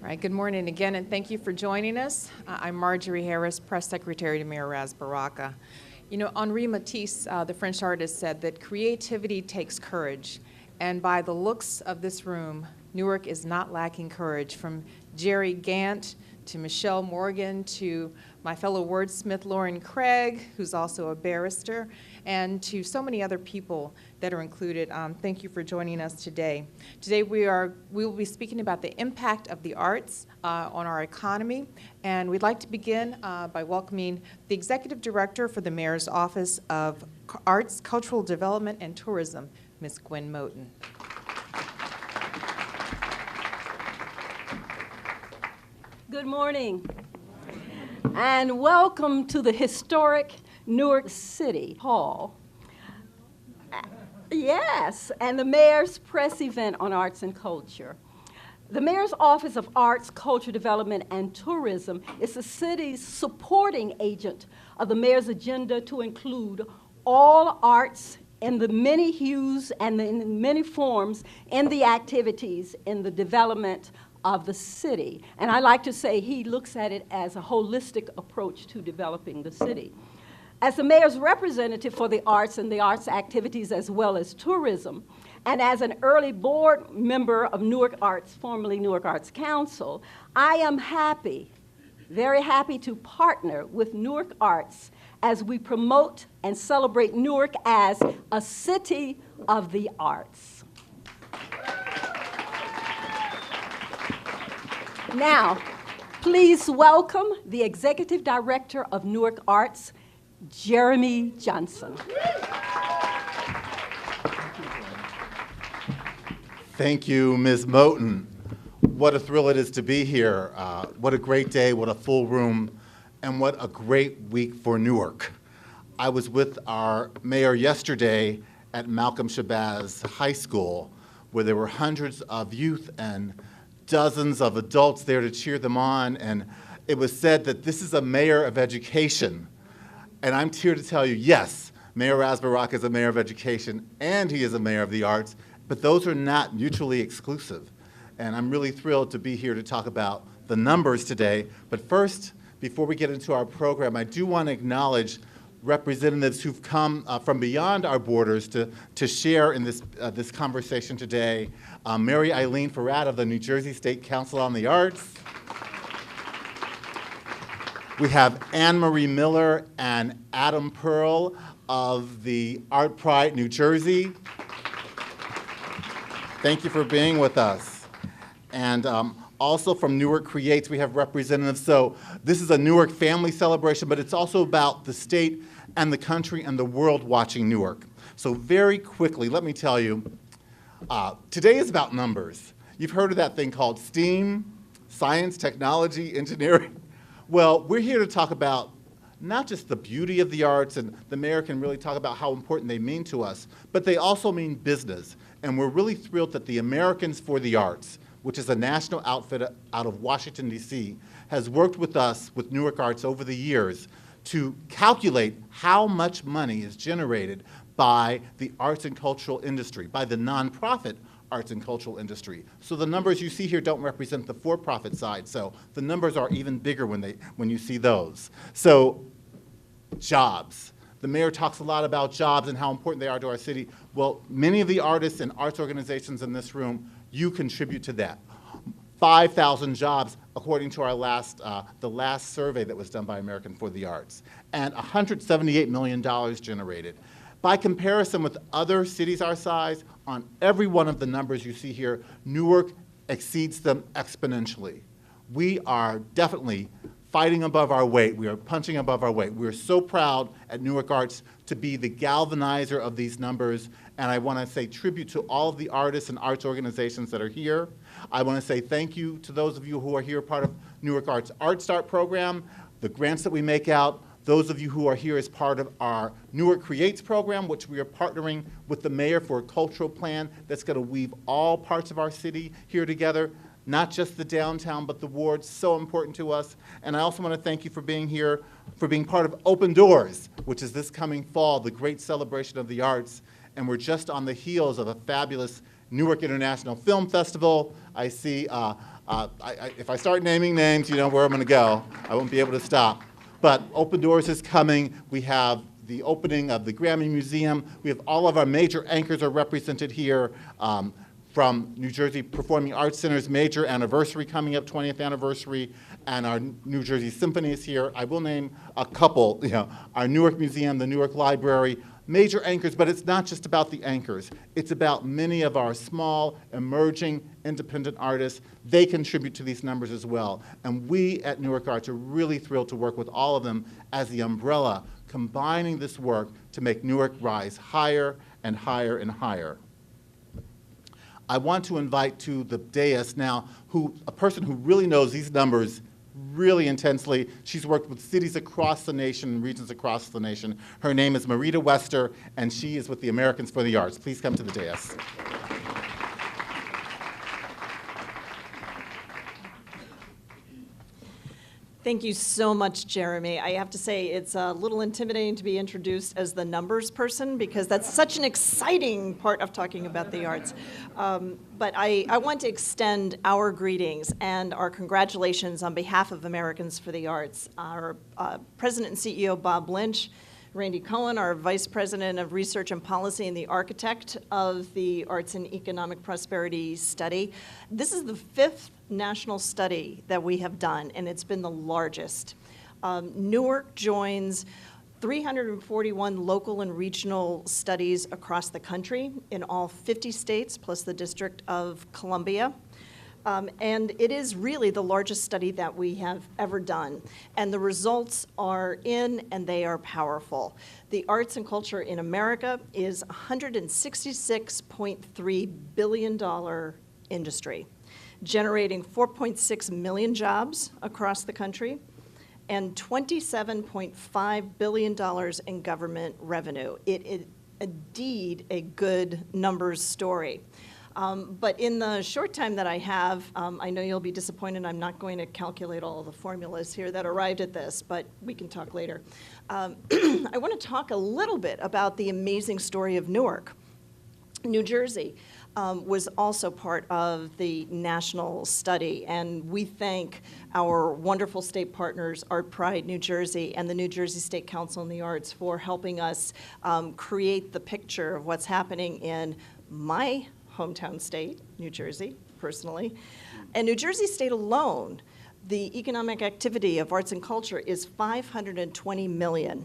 All right, good morning again, and thank you for joining us. I'm Marjorie Harris, Press Secretary to Mayor Baraka. You know, Henri Matisse, the French artist, said that creativity takes courage, and by the looks of this room, Newark is not lacking courage, from Jerry Gant to Michelle Morgan to my fellow wordsmith Lauren Craig, who's also a barrister, and to so many other people that are included. Thank you for joining us today. Today we will be speaking about the impact of the arts on our economy, and we'd like to begin by welcoming the Executive Director for the Mayor's Office of Arts, Cultural Development, and Tourism, Ms. Gwen Moten. Good morning, and welcome to the historic Newark City Hall. Yes, and the Mayor's press event on arts and culture. The Mayor's Office of Arts, Culture Development, and Tourism is the city's supporting agent of the Mayor's agenda to include all arts in the many hues and in many forms in the activities in the development of the city. And I like to say he looks at it as a holistic approach to developing the city. As the mayor's representative for the arts and the arts activities as well as tourism, and as an early board member of Newark Arts, formerly Newark Arts Council, I am happy, very happy to partner with Newark Arts as we promote and celebrate Newark as a city of the arts. Now, please welcome the Executive Director of Newark Arts, Jeremy Johnson. Thank you, Ms. Moten. What a thrill it is to be here. What a great day, what a full room, and what a great week for Newark. I was with our mayor yesterday at Malcolm Shabazz High School, where there were hundreds of youth and dozens of adults there to cheer them on, and it was said that this is a mayor of education. And I'm here to tell you, yes, Mayor Baraka is a mayor of education, and he is a mayor of the arts, but those are not mutually exclusive. And I'm really thrilled to be here to talk about the numbers today. But first, before we get into our program, I do want to acknowledge representatives who've come from beyond our borders to share in this conversation today. Mary Eileen Farad of the New Jersey State Council on the Arts. We have Anne Marie Miller and Adam Pearl of the Art Pride New Jersey. Thank you for being with us. And also from Newark Creates, we have representatives. So this is a Newark family celebration, but it's also about the state and the country and the world watching Newark. So very quickly, let me tell you, today is about numbers. You've heard of that thing called STEAM, science, technology, engineering. Well, we're here to talk about not just the beauty of the arts, and the mayor can really talk about how important they mean to us, but they also mean business. And we're really thrilled that the Americans for the Arts, which is a national outfit out of Washington, D.C., has worked with us, with Newark Arts, over the years to calculate how much money is generated by the arts and cultural industry, by the nonprofit arts and cultural industry. So the numbers you see here don't represent the for-profit side, so the numbers are even bigger when you see those. So, jobs. The mayor talks a lot about jobs and how important they are to our city. Well, many of the artists and arts organizations in this room, you contribute to that. 5,000 jobs, according to our the last survey that was done by American for the Arts, and $178 million generated. By comparison with other cities our size, on every one of the numbers you see here, Newark exceeds them exponentially. We are definitely fighting above our weight. We are punching above our weight. We're so proud at Newark Arts to be the galvanizer of these numbers, and I want to say tribute to all of the artists and arts organizations that are here. I want to say thank you to those of you who are here part of Newark Arts Art Start program, the grants that we make out, those of you who are here as part of our Newark Creates program, which we are partnering with the mayor for a cultural plan that's going to weave all parts of our city here together, not just the downtown, but the wards, so important to us. And I also want to thank you for being here, for being part of Open Doors, which is this coming fall, the great celebration of the arts. And we're just on the heels of a fabulous Newark International Film Festival. I see, if I start naming names, you know where I'm going to go. I won't be able to stop. But Open Doors is coming. We have the opening of the Grammy Museum. We have all of our major anchors are represented here. From New Jersey Performing Arts Center's major anniversary coming up, 20th anniversary, and our New Jersey Symphony is here. I will name a couple, you know, our Newark Museum, the Newark Library, major anchors, but it's not just about the anchors. It's about many of our small, emerging, independent artists. They contribute to these numbers as well. And we at Newark Arts are really thrilled to work with all of them as the umbrella, combining this work to make Newark rise higher and higher and higher. I want to invite to the dais now a person who really knows these numbers really intensely. She's worked with cities across the nation, regions across the nation. Her name is Marita Wester, and she is with the Americans for the Arts. Please come to the dais. Thank you so much, Jeremy. I have to say it's a little intimidating to be introduced as the numbers person because that's such an exciting part of talking about the arts. But I want to extend our greetings and our congratulations on behalf of Americans for the Arts. Our President and CEO, Bob Lynch, Randy Cohen, our Vice President of Research and Policy and the architect of the Arts and Economic Prosperity Study. This is the 5th national study that we have done, and it's been the largest. Newark joins 341 local and regional studies across the country in all 50 states, plus the District of Columbia. And it is really the largest study that we have ever done. And the results are in, and they are powerful. The arts and culture in America is a $166.3 billion industry, generating 4.6 million jobs across the country and $27.5 billion in government revenue. It is indeed a good numbers story. But in the short time that I have, I know you'll be disappointed I'm not going to calculate all the formulas here that arrived at this, but we can talk later. I want to talk a little bit about the amazing story of Newark. New Jersey was also part of the national study, and we thank our wonderful state partners, Art Pride New Jersey and the New Jersey State Council on the Arts, for helping us create the picture of what's happening in my hometown state, New Jersey, personally. And New Jersey State alone, the economic activity of arts and culture is $520 million.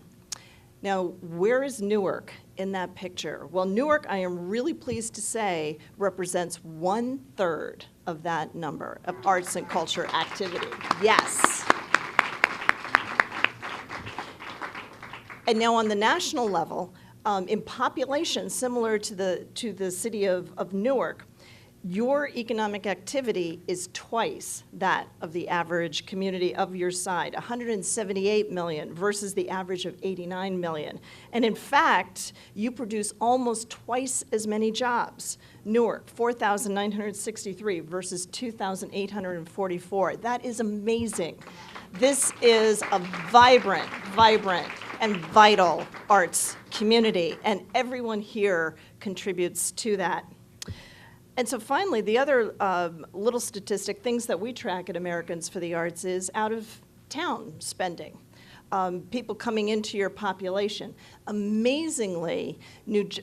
Now, where is Newark in that picture? Well, Newark, I am really pleased to say, represents 1/3 of that number of arts and culture activity. Yes. And now on the national level, in population similar to the city of Newark, your economic activity is twice that of the average community of your side, 178 million versus the average of 89 million. And in fact, you produce almost twice as many jobs. Newark, 4,963 versus 2,844. That is amazing. This is a vibrant and vital arts community, and everyone here contributes to that. And so finally, the other little statistic, things that we track at Americans for the Arts, is out-of-town spending. People coming into your population. Amazingly,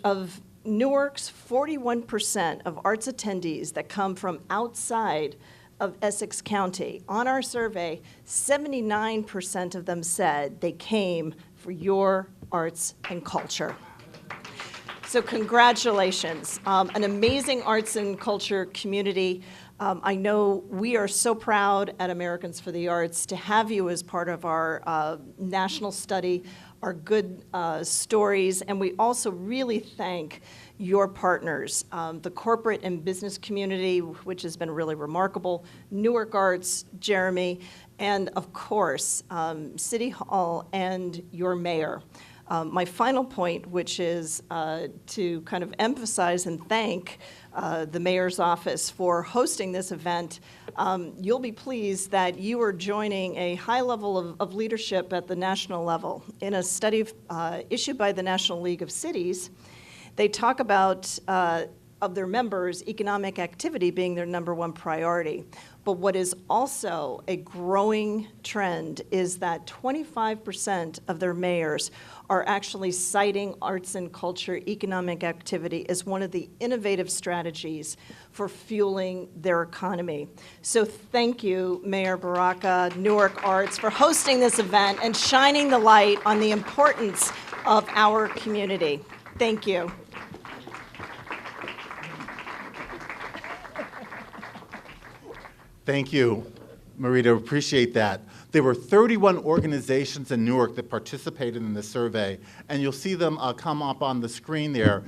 of Newark's 41% of arts attendees that come from outside of Essex County, on our survey, 79% of them said they came for your arts and culture. So congratulations. An amazing arts and culture community. I know we are so proud at Americans for the Arts to have you as part of our national study, our good stories, and we also really thank your partners, the corporate and business community, which has been really remarkable, Newark Arts, Jeremy, and of course, City Hall and your mayor. My final point, which is to kind of emphasize and thank the mayor's office for hosting this event. You'll be pleased that you are joining a high level of leadership at the national level. In a study issued by the National League of Cities, they talk about of their members, economic activity being their #1 priority. But what is also a growing trend is that 25% of their mayors are actually citing arts and culture, economic activity as one of the innovative strategies for fueling their economy. So thank you, Mayor Baraka, Newark Arts, for hosting this event and shining the light on the importance of our community. Thank you. Thank you, Marita. Appreciate that. There were 31 organizations in Newark that participated in the survey, and you'll see them come up on the screen there.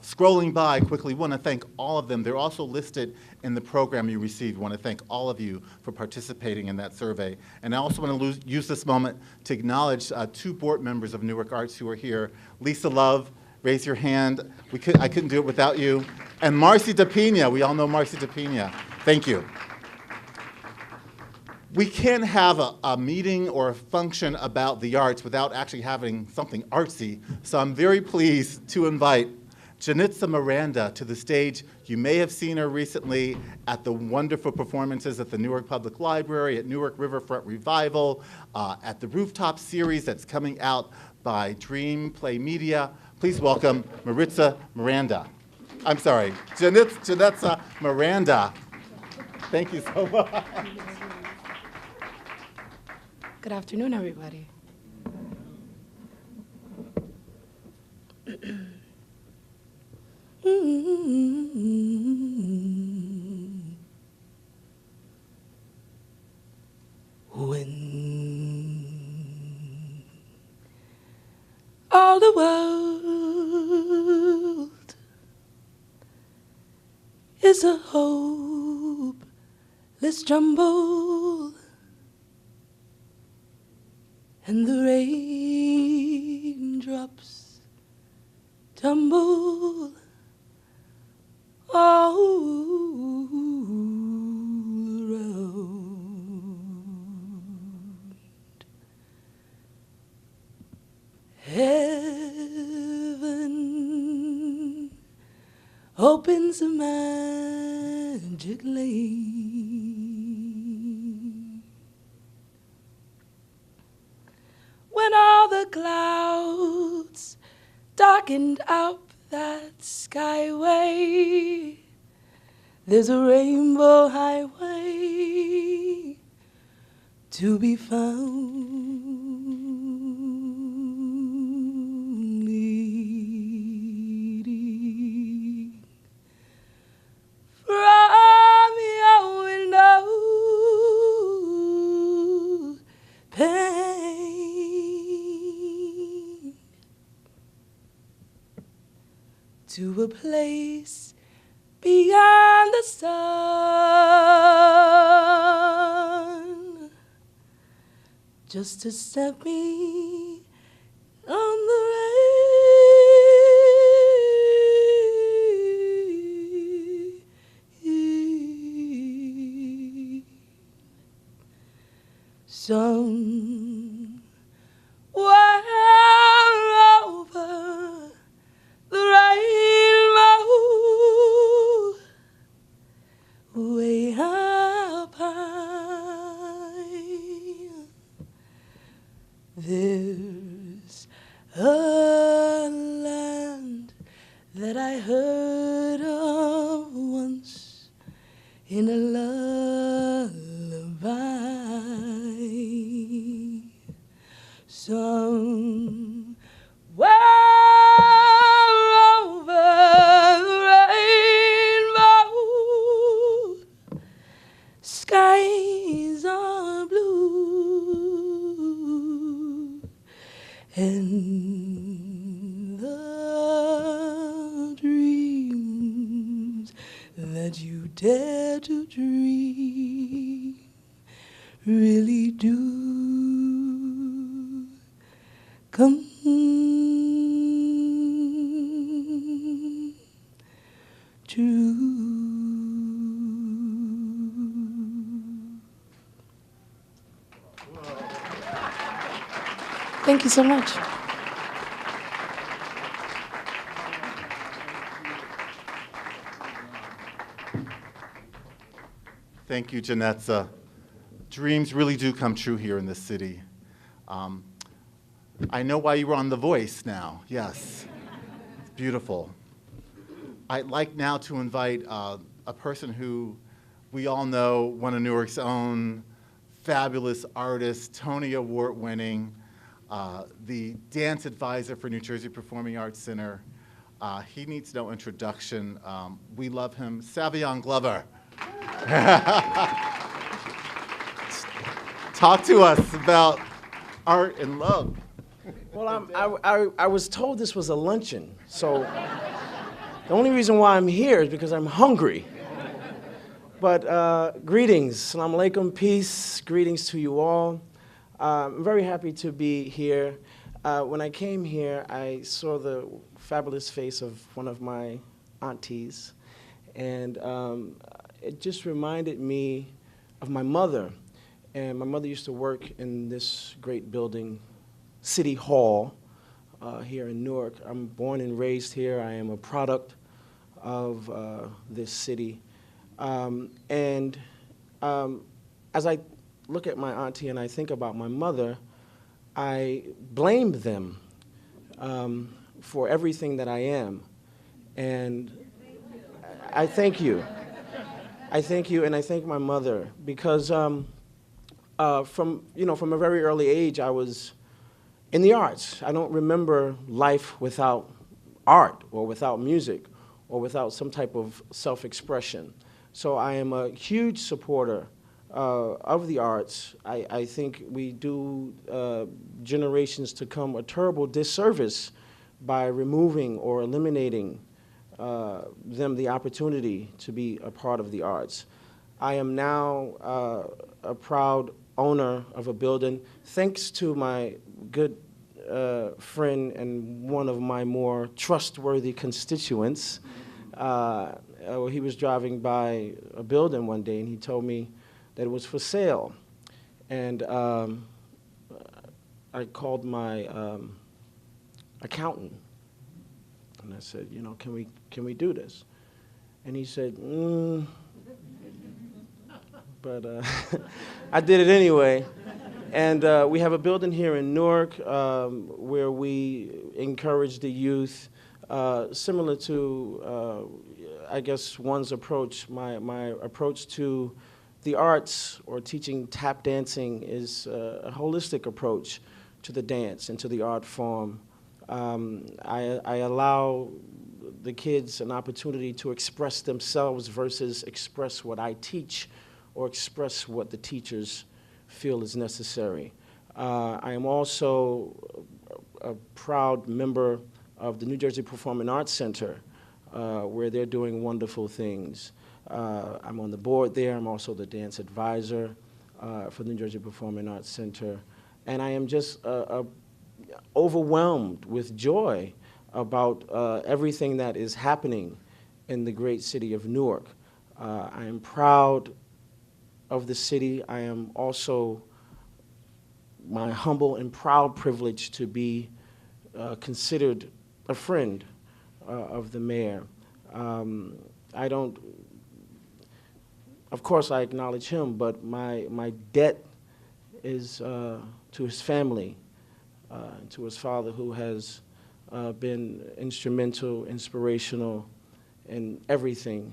Scrolling by quickly, want to thank all of them. They're also listed in the program you received. Want to thank all of you for participating in that survey. And I also want to use this moment to acknowledge 2 board members of Newark Arts who are here. Lisa Love, raise your hand. I couldn't do it without you. And Marcy DePina. We all know Marcy DePina. Thank you. We can't have a meeting or a function about the arts without actually having something artsy. So I'm very pleased to invite Janitza Miranda to the stage. You may have seen her recently at the wonderful performances at the Newark Public Library, at Newark Riverfront Revival, at the Rooftop series that's coming out by Dream Play Media. Please welcome Janitza Miranda. Janitza Miranda. Thank you so much. Good afternoon, everybody. When all the world is a hopeless jumble, and the raindrops tumble all around. Heaven opens a magic lane when all the clouds darkened up that skyway. There's a rainbow highway to be found, leading from your window pane to a place beyond the sun, just to set me on the rain. Somewhere over the rainbow, way up high, there's a land that I heard of once in a lullaby. Somewhere over the rainbow, skies are blue, and the dreams that you dare to dream really do come true. Thank you so much. Thank you, Janetza. Dreams really do come true here in this city. I know why you were on The Voice now. Yes, it's beautiful. I'd like now to invite a person who we all know, one of Newark's own fabulous artist, Tony Award-winning, the dance advisor for New Jersey Performing Arts Center. He needs no introduction. We love him, Savion Glover. Talk to us about art and love. Well, I was told this was a luncheon, so the only reason why I'm here is because I'm hungry. But greetings, salam alaikum, peace, greetings to you all. I'm very happy to be here. When I came here, I saw the fabulous face of one of my aunties, and it just reminded me of my mother. And my mother used to work in this great building, City Hall, here in Newark. I'm born and raised here. I am a product of this city. As I look at my auntie and I think about my mother, I blame them for everything that I am. And I thank you. I thank you, and I thank my mother, because from a very early age, I was in the arts. I don't remember life without art or without music or without some type of self-expression. So I am a huge supporter of the arts. I think we do generations to come a terrible disservice by removing or eliminating them the opportunity to be a part of the arts. I am now a proud owner of a building, thanks to my good friend and one of my more trustworthy constituents. He was driving by a building one day and he told me that it was for sale. And I called my accountant and I said, can we do this? And he said, but I did it anyway. And we have a building here in Newark where we encourage the youth, similar to, I guess, one's approach. My approach to the arts or teaching tap dancing is a holistic approach to the dance and to the art form. I allow the kids an opportunity to express themselves versus express what I teach or express what the teachers feel is necessary. I am also a proud member of the New Jersey Performing Arts Center, where they're doing wonderful things. I'm on the board there. I'm also the dance advisor for the New Jersey Performing Arts Center. And I am just overwhelmed with joy about everything that is happening in the great city of Newark. I am proud of the city. I am also my humble and proud privilege to be considered a friend of the mayor. Of course I acknowledge him, but my debt is to his family, to his father, who has been instrumental, inspirational in everything.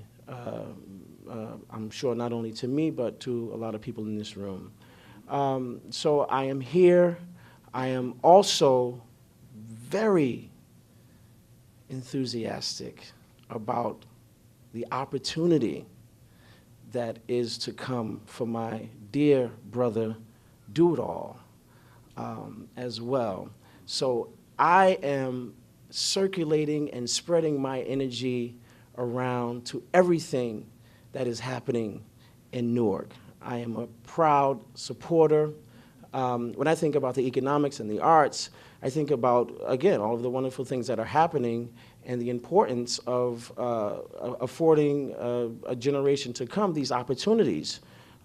I'm sure not only to me, but to a lot of people in this room. So I am here. I am also very enthusiastic about the opportunity that is to come for my dear brother Do-It-All as well. So I am circulating and spreading my energy around to everything that is happening in Newark. I am a proud supporter. When I think about the economics and the arts, I think about, again, all of the wonderful things that are happening and the importance of affording a generation to come these opportunities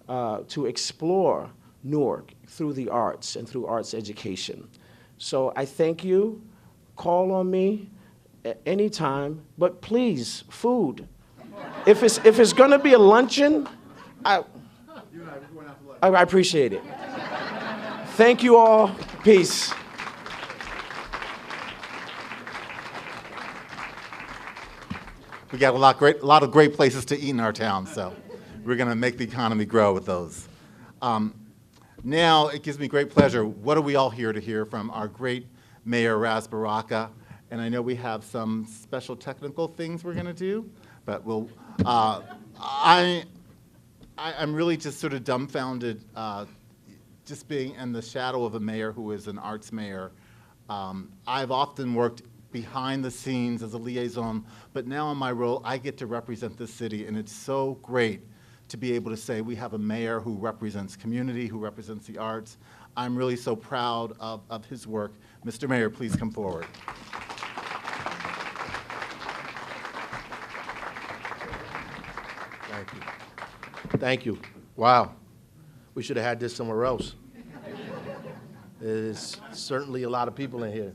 to explore Newark through the arts and through arts education. So I thank you. Call on me at any time, but please, food. If it's going to be a luncheon, I appreciate it. Thank you all. Peace. We got a lot of great places to eat in our town, so we're going to make the economy grow with those. Now, it gives me great pleasure. What are we all here to hear from our great Mayor Ras Baraka? And I know we have some special technical things we're going to do, but we'll. I'm really just sort of dumbfounded, just being in the shadow of a mayor who is an arts mayor. I've often worked behind the scenes as a liaison, but now in my role, I get to represent this city, and it's so great to be able to say we have a mayor who represents community, who represents the arts. I'm really so proud of his work. Mr. Mayor, please come forward. Thank you. Thank you. Wow. We should have had this somewhere else. There's certainly a lot of people in here.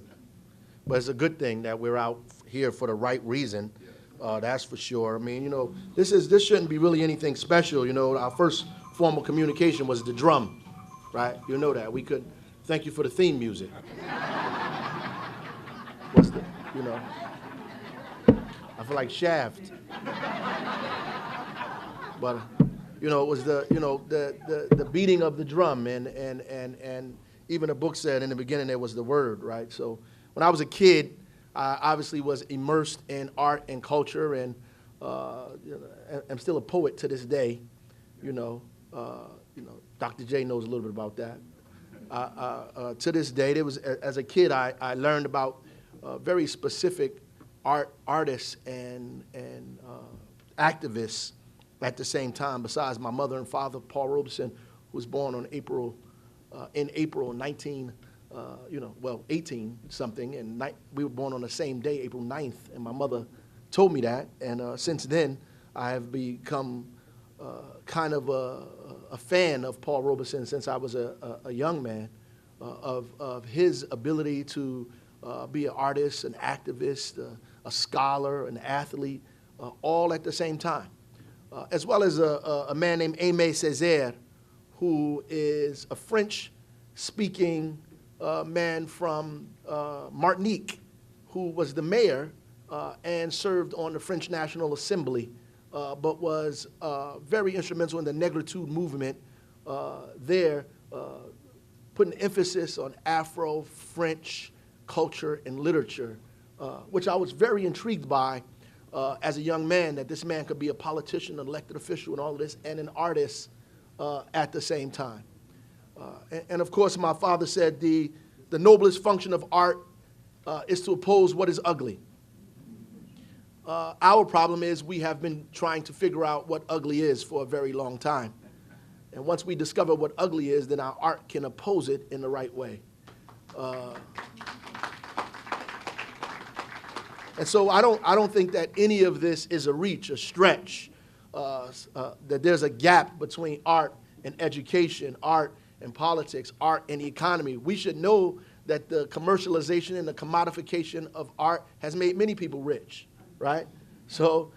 But it's a good thing that we're out here for the right reason. That's for sure. I mean, you know, this shouldn't be really anything special. You know, our first formal communication was the drum, right? You know that. We could thank you for the theme music. What's the, you know, I feel like Shaft. But, you know, it was the beating of the drum, and even the book said in the beginning there was the word, right? So when I was a kid, I obviously was immersed in art and culture, and I'm still a poet to this day. You know, Dr. J knows a little bit about that. To this day, as a kid, I learned about very specific artists and activists at the same time. Besides my mother and father, Paul Robeson, who was born on April 18 something, and we were born on the same day, April 9th, and my mother told me that, and since then I have become kind of a fan of Paul Robeson since I was a young man, of his ability to be an artist, an activist, a scholar, an athlete, all at the same time, as well as a man named Aimé Césaire, who is a French-speaking man from Martinique, who was the mayor and served on the French National Assembly, but was very instrumental in the Negritude movement there, putting emphasis on Afro-French culture and literature, which I was very intrigued by as a young man, that this man could be a politician, an elected official, and all of this, and an artist at the same time. And of course, my father said the noblest function of art is to oppose what is ugly. Our problem is we have been trying to figure out what ugly is for a very long time. And once we discover what ugly is, then our art can oppose it in the right way. And so I don't think that any of this is a reach, a stretch, that there's a gap between art and education, art and politics, art and the economy. We should know that the commercialization and the commodification of art has made many people rich, right? So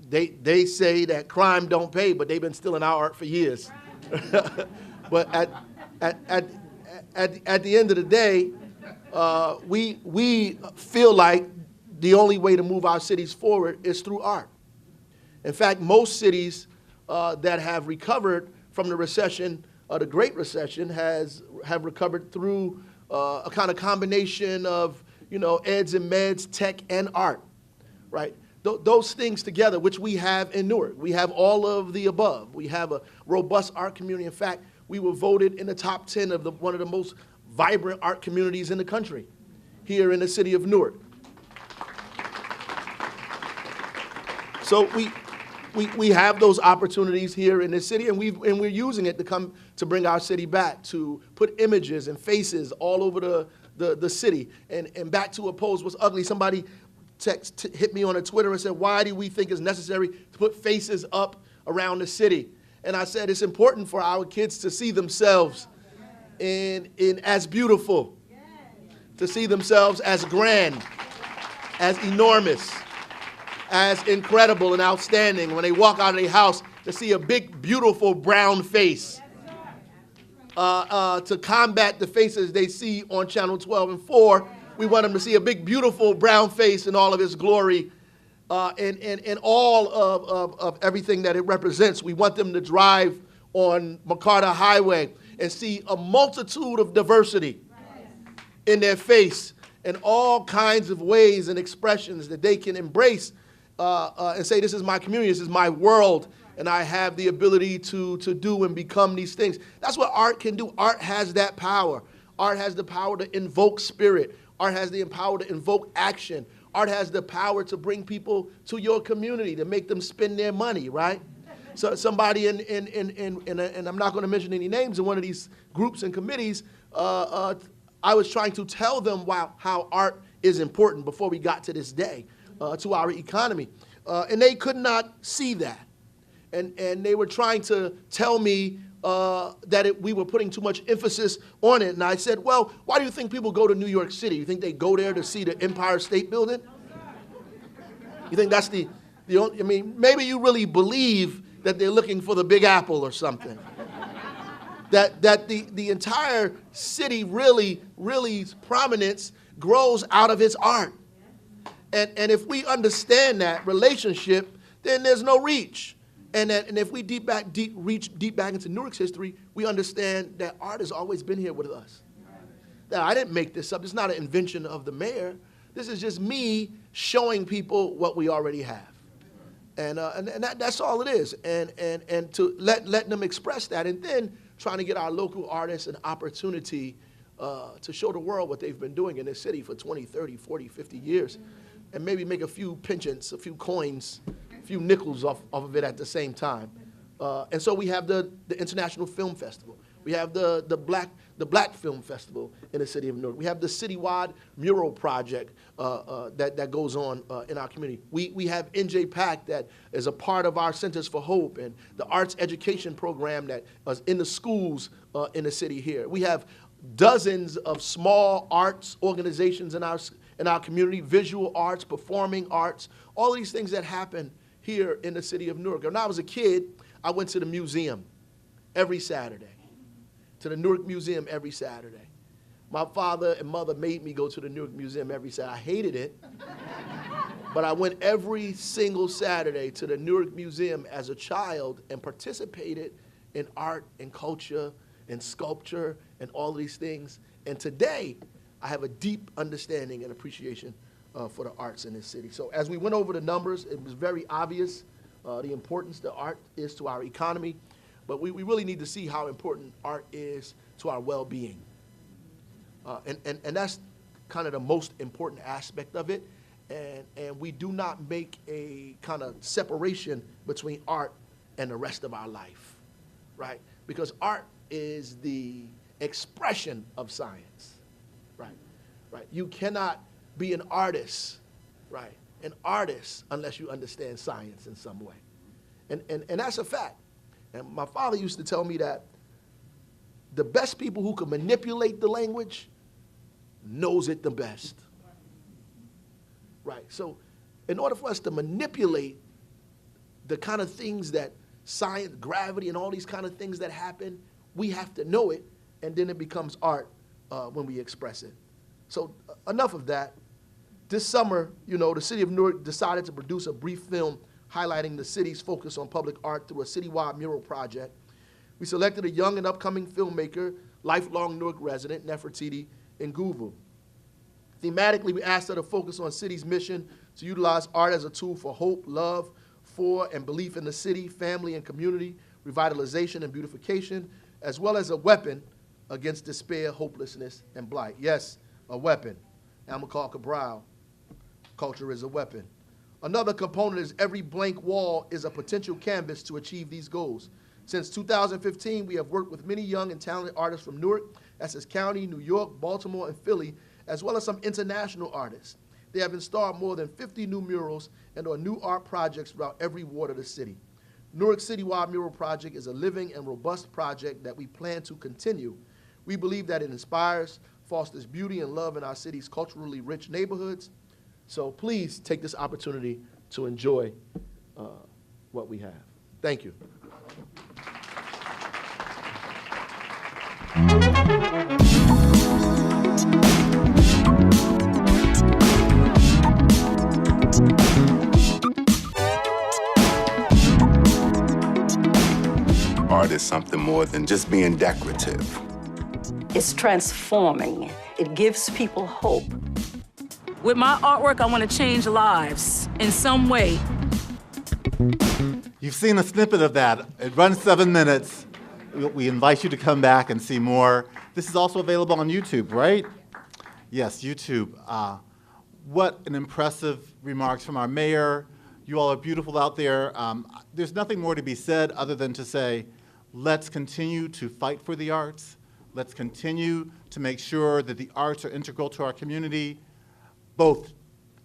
they say that crime don't pay, but they've been stealing our art for years. But at the end of the day, we feel like the only way to move our cities forward is through art. In fact, most cities that have recovered from the recession, the Great Recession, have recovered through a kind of combination of, eds and meds, tech, and art, right? Those things together, which we have in Newark. We have all of the above. We have a robust art community. In fact, we were voted in the top 10 of one of the most vibrant art communities in the country here in the city of Newark. So we have those opportunities here in this city, and we're using it to bring our city back, to put images and faces all over the city, and back to oppose what's ugly. Somebody hit me on Twitter and said, why do we think it's necessary to put faces up around the city? And I said, it's important for our kids to see themselves in as beautiful, to see themselves as grand, as enormous, as incredible and outstanding. When they walk out of their house, to see a big, beautiful brown face. To combat the faces they see on Channel 12 and 4, we want them to see a big, beautiful brown face in all of its glory, and all of everything that it represents. We want them to drive on McCarter Highway and see a multitude of diversity in their face and all kinds of ways and expressions that they can embrace and say, this is my community, this is my world, and I have the ability to do and become these things. That's what art can do. Art has that power. Art has the power to invoke spirit. Art has the power to invoke action. Art has the power to bring people to your community, to make them spend their money, right? So somebody and I'm not going to mention any names, in one of these groups and committees, I was trying to tell them how art is important before we got to this day to our economy. And they could not see that. And they were trying to tell me that we were putting too much emphasis on it. And I said, well, why do you think people go to New York City? You think they go there to see the Empire State Building? You think that's the only, I mean, maybe you really believe that they're looking for the Big Apple or something. that the entire city really prominence grows out of its art. And if we understand that relationship, then there's no reach. And if we reach deep back into Newark's history, we understand that art has always been here with us. Now, I didn't make this up. It's not an invention of the mayor. This is just me showing people what we already have. And that's all it is. And to let them express that, and then trying to get our local artists an opportunity to show the world what they've been doing in this city for 20, 30, 40, 50 years, and maybe make a few pensions, a few coins, a few nickels off of it at the same time. And so we have the International Film Festival. We have the Black Film Festival in the city of Newark. We have the citywide mural project that goes on in our community. We have NJPAC that is a part of our Centers for Hope, and the arts education program that is in the schools in the city here. We have dozens of small arts organizations in our community, visual arts, performing arts, all of these things that happen here in the city of Newark. When I was a kid, I went to the museum every Saturday, to the Newark Museum every Saturday. My father and mother made me go to the Newark Museum every Saturday. I hated it, but I went every single Saturday to the Newark Museum as a child and participated in art and culture and sculpture and all of these things. And today, I have a deep understanding and appreciation for the arts in this city. So as we went over the numbers, it was very obvious the importance that art is to our economy, but we really need to see how important art is to our well-being. And that's kind of the most important aspect of it. And we do not make a kind of separation between art and the rest of our life, right? Because art is the expression of science, right? You cannot be an artist, right? An artist unless you understand science in some way. And that's a fact. And my father used to tell me that the best people who can manipulate the language knows it the best. Right. So in order for us to manipulate the kind of things that science, gravity, and all these kind of things that happen, we have to know it, and then it becomes art when we express it. So enough of that. This summer, the city of Newark decided to produce a brief film highlighting the city's focus on public art through a citywide mural project. We selected a young and upcoming filmmaker, lifelong Newark resident, Nefertiti Nguvu. Thematically, we asked her to focus on city's mission to utilize art as a tool for hope, love, for and belief in the city, family and community, revitalization and beautification, as well as a weapon against despair, hopelessness, and blight. Yes, a weapon. Amilcar Cabral, culture is a weapon. Another component is every blank wall is a potential canvas to achieve these goals. Since 2015, we have worked with many young and talented artists from Newark, Essex County, New York, Baltimore, and Philly, as well as some international artists. They have installed more than 50 new murals and on new art projects throughout every ward of the city. Newark Citywide Mural Project is a living and robust project that we plan to continue. We believe that it inspires, fosters beauty and love in our city's culturally rich neighborhoods. So please take this opportunity to enjoy what we have. Thank you. Art is something more than just being decorative. It's transforming. It gives people hope. With my artwork, I want to change lives in some way. You've seen a snippet of that. It runs 7 minutes. We invite you to come back and see more. This is also available on YouTube, right? Yes, YouTube. What an impressive remarks from our mayor. You all are beautiful out there. There's nothing more to be said other than to say, let's continue to fight for the arts. Let's continue to make sure that the arts are integral to our community, both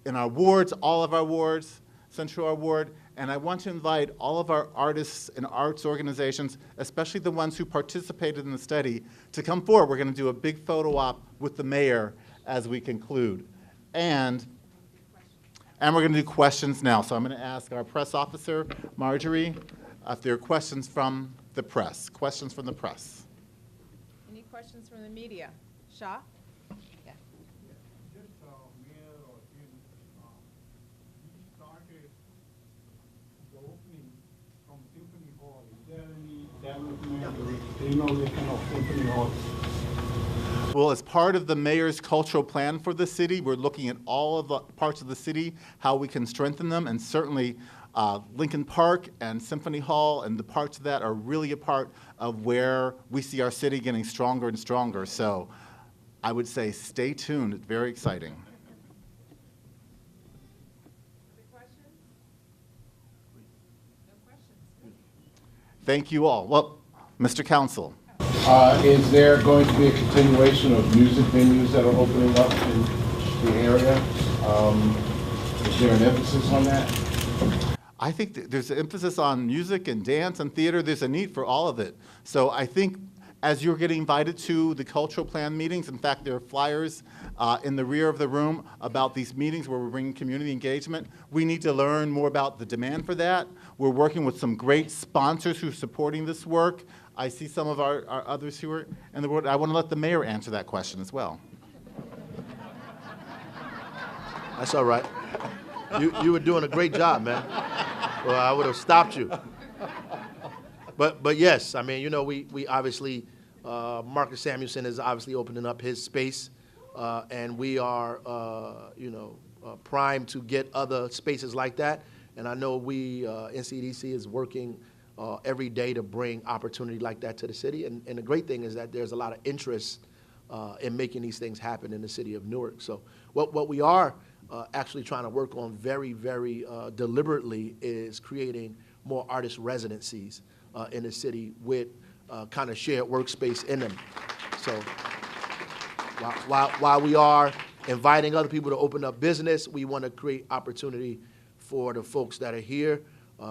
in our wards, all of our wards, Central Our Ward, and I want to invite all of our artists and arts organizations, especially the ones who participated in the study, to come forward. We're going to do a big photo op with the mayor as we conclude. And we're going to do questions now. So I'm going to ask our press officer, Marjorie, if there are questions from the press. Questions from the press. Any questions from the media? Shah? Yeah. Well, as part of the mayor's cultural plan for the city, we're looking at all of the parts of the city, how we can strengthen them, and certainly Lincoln Park and Symphony Hall and the parts of that are really a part of where we see our city getting stronger and stronger. So I would say stay tuned. It's very exciting. Thank you all. Well, Mr. Council. Is there going to be a continuation of music venues that are opening up in the area? Is there an emphasis on that? I think there's an emphasis on music and dance and theater. There's a need for all of it. So I think as you're getting invited to the cultural plan meetings, in fact, there are flyers in the rear of the room about these meetings where we're bringing community engagement. We need to learn more about the demand for that. We're working with some great sponsors who are supporting this work. I see some of our others who are in the world. I want to let the mayor answer that question as well. That's all right. You were doing a great job, man. Well, I would have stopped you. But yes, I mean, you know, we obviously, Marcus Samuelson is obviously opening up his space, and we are, primed to get other spaces like that. And I know NCDC is working every day to bring opportunity like that to the city. And the great thing is that there's a lot of interest in making these things happen in the city of Newark. So what we are actually trying to work on very, very deliberately is creating more artist residencies in the city with kind of shared workspace in them. So while we are inviting other people to open up business, we want to create opportunity for the folks that are here.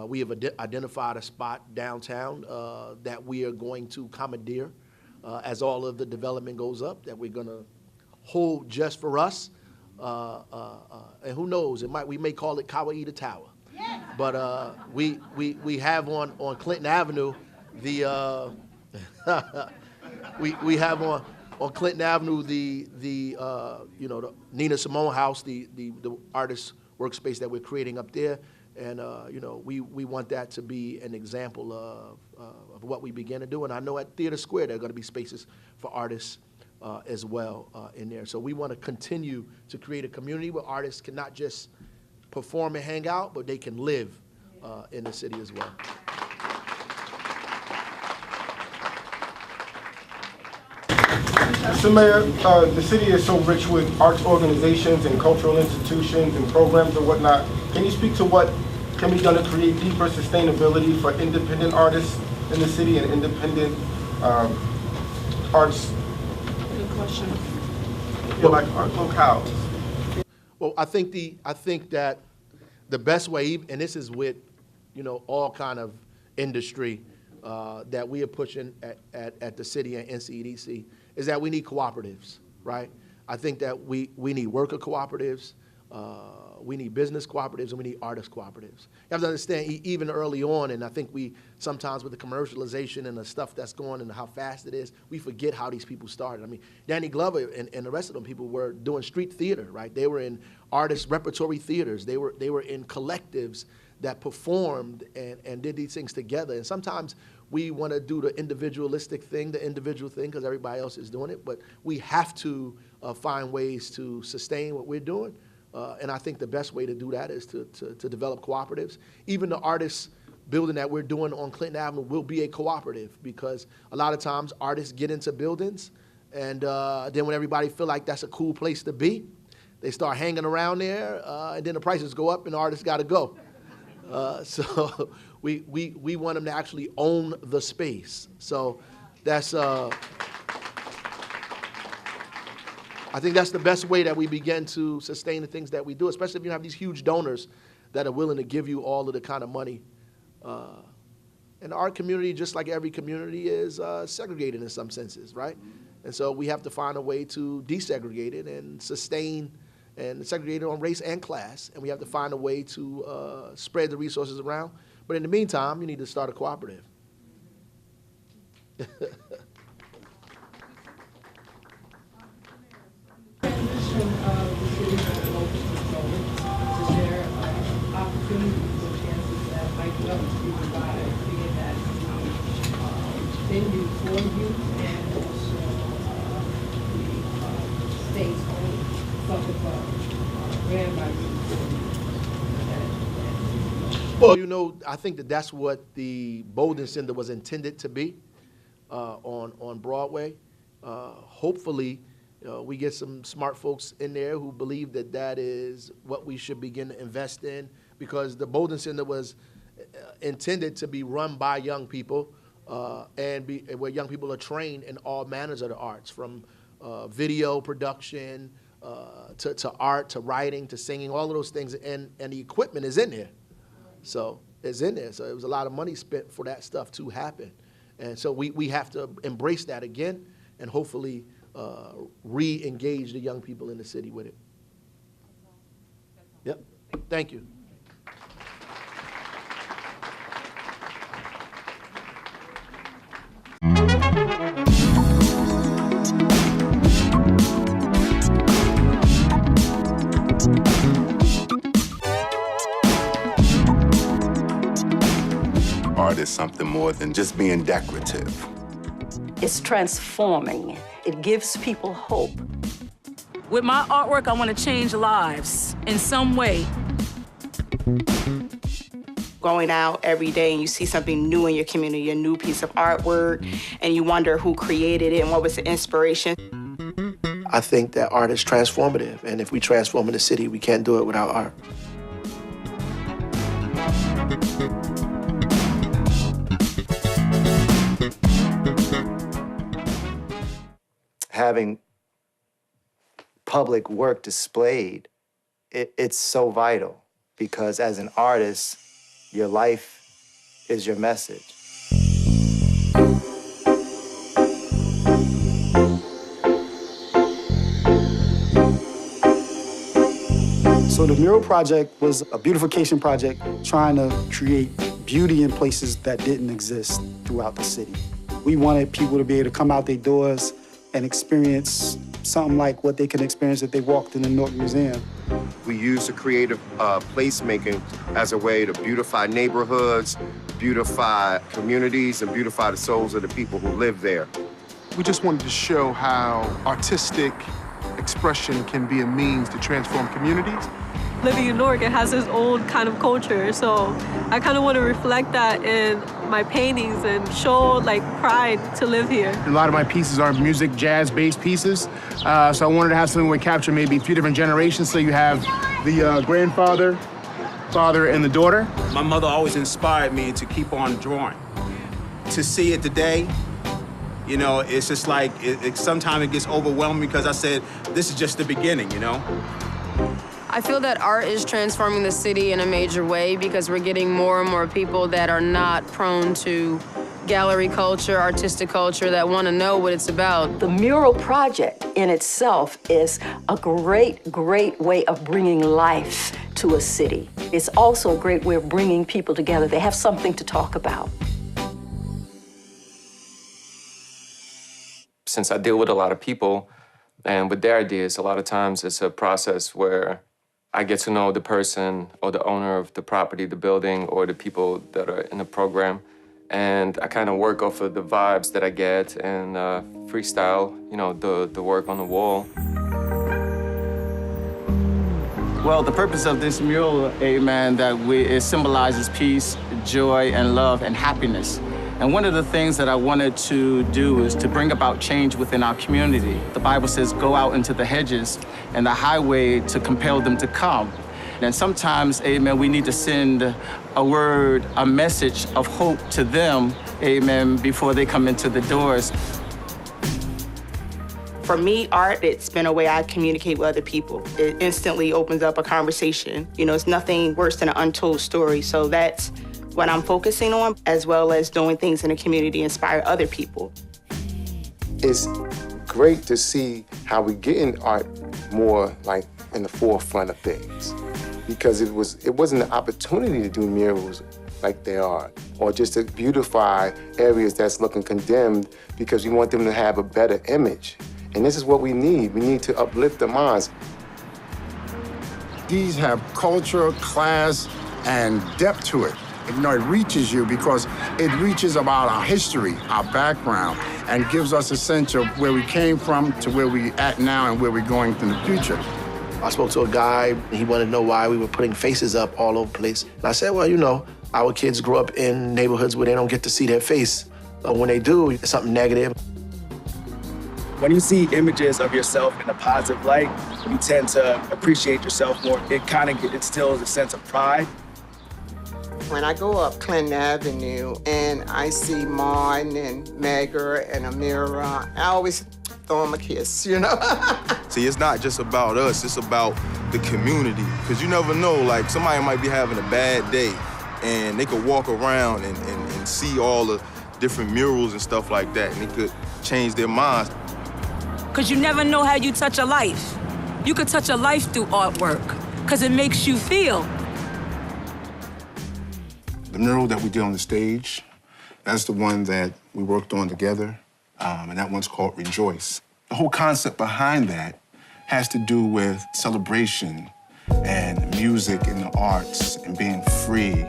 We have identified a spot downtown that we are going to commandeer as all of the development goes up, that we're going to hold just for us. And who knows, we may call it Kawaii Tower. Yes. But we have on Clinton Avenue the we have on Clinton Avenue the Nina Simone House, the artist workspace that we're creating up there. And, we want that to be an example of what we begin to do. And I know at Theater Square there are going to be spaces for artists as well in there. So we want to continue to create a community where artists can not just perform and hang out, but they can live in the city as well. Mr. Mayor, the city is so rich with arts organizations and cultural institutions and programs and whatnot. Can you speak to what can be done to create deeper sustainability for independent artists in the city and independent arts? Good question. Like art locales. Well, I think that the best way, and this is with all kind of industry that we are pushing at the city and NCDC, is that we need cooperatives, right? I think that we need worker cooperatives. We need business cooperatives, and we need artist cooperatives. You have to understand, even early on, and I think we sometimes with the commercialization and the stuff that's going and how fast it is, we forget how these people started. I mean, Danny Glover and the rest of them people were doing street theater, right? They were in artist repertory theaters. They were in collectives that performed and did these things together. And sometimes we want to do the individualistic thing, the individual thing, because everybody else is doing it. But we have to find ways to sustain what we're doing. And I think the best way to do that is to develop cooperatives. Even the artists building that we're doing on Clinton Avenue will be a cooperative, because a lot of times artists get into buildings, and then when everybody feel like that's a cool place to be, they start hanging around there, and then the prices go up and the artists got to go. So we want them to actually own the space. So that's... I think that's the best way that we begin to sustain the things that we do, especially if you have these huge donors that are willing to give you all of the kind of money. And our community, just like every community, is segregated in some senses, right? And so we have to find a way to desegregate it and sustain and segregate it on race and class. And we have to find a way to spread the resources around. But in the meantime, you need to start a cooperative. Venue for youth and also the state's own Suffolk ran by youth. Well, you know, I think that's what the Bolden Center was intended to be on Broadway. Hopefully, we get some smart folks in there who believe that that is what we should begin to invest in, because the Bolden Center was intended to be run by young people. And where young people are trained in all manners of the arts, from video production to art to writing to singing, all of those things, and the equipment is in there. So it's in there. So it was a lot of money spent for that stuff to happen. And so we have to embrace that again and hopefully re-engage the young people in the city with it. Yep. Thank you. Art is something more than just being decorative. It's transforming. It gives people hope. With my artwork, I want to change lives in some way. Going out every day and you see something new in your community, a new piece of artwork, and you wonder who created it and what was the inspiration. I think that art is transformative, and if we transform in the city, we can't do it without art. Having public work displayed, it's so vital, because as an artist, your life is your message. So the mural project was a beautification project trying to create beauty in places that didn't exist throughout the city. We wanted people to be able to come out their doors and experience something like what they can experience if they walked in the Newark Museum. We use the creative placemaking as a way to beautify neighborhoods, beautify communities, and beautify the souls of the people who live there. We just wanted to show how artistic expression can be a means to transform communities. Living in Newark, it has its own kind of culture, so I kind of want to reflect that in my paintings and show like pride to live here. A lot of my pieces are music, jazz-based pieces, so I wanted to have something where we capture maybe 3 different generations, so you have the grandfather, father, and the daughter. My mother always inspired me to keep on drawing. To see it today, you know, it's just like, sometimes it gets overwhelming because I said, this is just the beginning, you know? I feel that art is transforming the city in a major way because we're getting more and more people that are not prone to gallery culture, artistic culture that want to know what it's about. The mural project in itself is a great, great way of bringing life to a city. It's also a great way of bringing people together. They have something to talk about. Since I deal with a lot of people and with their ideas, a lot of times it's a process where I get to know the person or the owner of the property, the building, or the people that are in the program. And I kind of work off of the vibes that I get and freestyle, you know, the work on the wall. Well, the purpose of this mural, amen, it symbolizes peace, joy, and love, and happiness. And one of the things that I wanted to do is to bring about change within our community. The Bible says, go out into the hedges and the highway to compel them to come. And sometimes, amen, we need to send a word, a message of hope to them, amen, before they come into the doors. For me, art, it's been a way I communicate with other people. It instantly opens up a conversation. You know, it's nothing worse than an untold story. So that's what I'm focusing on, as well as doing things in the community to inspire other people. It's great to see how we get in art more like in the forefront of things, because it wasn't an opportunity to do murals like they are, or just to beautify areas that's looking condemned because we want them to have a better image. And this is what we need. We need to uplift the minds. These have culture, class, and depth to it. You know, it reaches you because it reaches about our history, our background, and gives us a sense of where we came from to where we're at now and where we're going in the future. I spoke to a guy, he wanted to know why we were putting faces up all over the place. And I said, well, you know, our kids grow up in neighborhoods where they don't get to see their face. But when they do, it's something negative. When you see images of yourself in a positive light, you tend to appreciate yourself more. It kind of instills a sense of pride. When I go up Clinton Avenue and I see Martin and Megger and Amira, I always throw them a kiss, you know? See, it's not just about us, it's about the community. Because you never know, like, somebody might be having a bad day and they could walk around and see all the different murals and stuff like that, and it could change their minds. Because you never know how you touch a life. You could touch a life through artwork, because it makes you feel. The mural that we did on the stage, that's the one that we worked on together, and that one's called Rejoice. The whole concept behind that has to do with celebration and music and the arts and being free.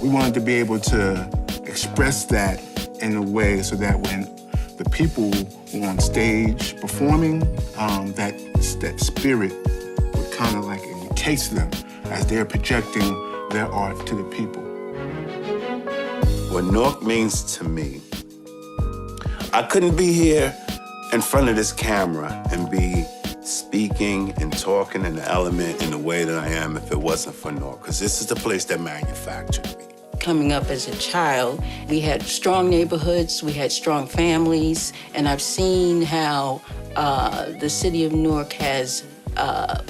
We wanted to be able to express that in a way so that when the people were on stage performing, that spirit would kind of like encase them as they're projecting their art to the people. What Newark means to me, I couldn't be here in front of this camera and be speaking and talking in the element in the way that I am if it wasn't for Newark, because this is the place that manufactured me. Coming up as a child, we had strong neighborhoods, we had strong families, and I've seen how the city of Newark has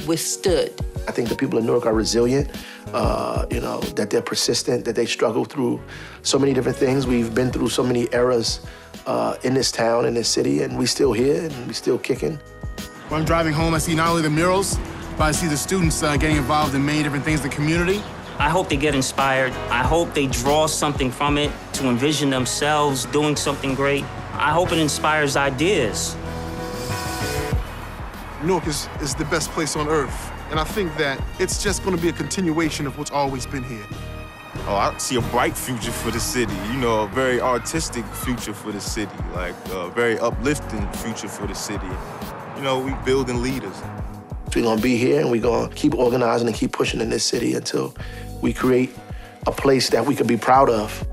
withstood. I think the people in Newark are resilient, you know, that they're persistent, that they struggle through so many different things. We've been through so many eras in this town, in this city, and we still here and we still kicking. When I'm driving home, I see not only the murals, but I see the students getting involved in many different things in the community. I hope they get inspired. I hope they draw something from it to envision themselves doing something great. I hope it inspires ideas. Newark is the best place on earth, and I think that it's just going to be a continuation of what's always been here. Oh, I see a bright future for the city, you know, a very artistic future for the city, like a very uplifting future for the city. You know, we building leaders. We're gonna be here and we're gonna keep organizing and keep pushing in this city until we create a place that we could be proud of.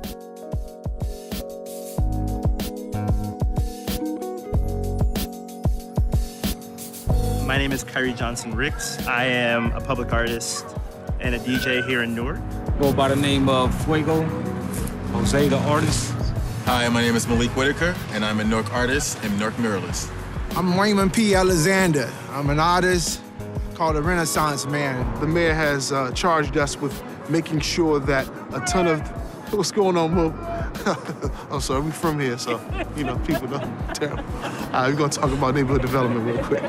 My name is Kyrie Johnson Ricks. I am a public artist and a DJ here in Newark. Go by the name of Fuego, Jose the artist. Hi, my name is Malik Whitaker, and I'm a Newark artist and Newark muralist. I'm Raymond P. Alexander. I'm an artist called a Renaissance Man. The mayor has charged us with making sure that a ton of What's going on, Mo? I'm sorry, we from here, so, you know, people know. Terrible. All right, we're gonna talk about neighborhood development real quick.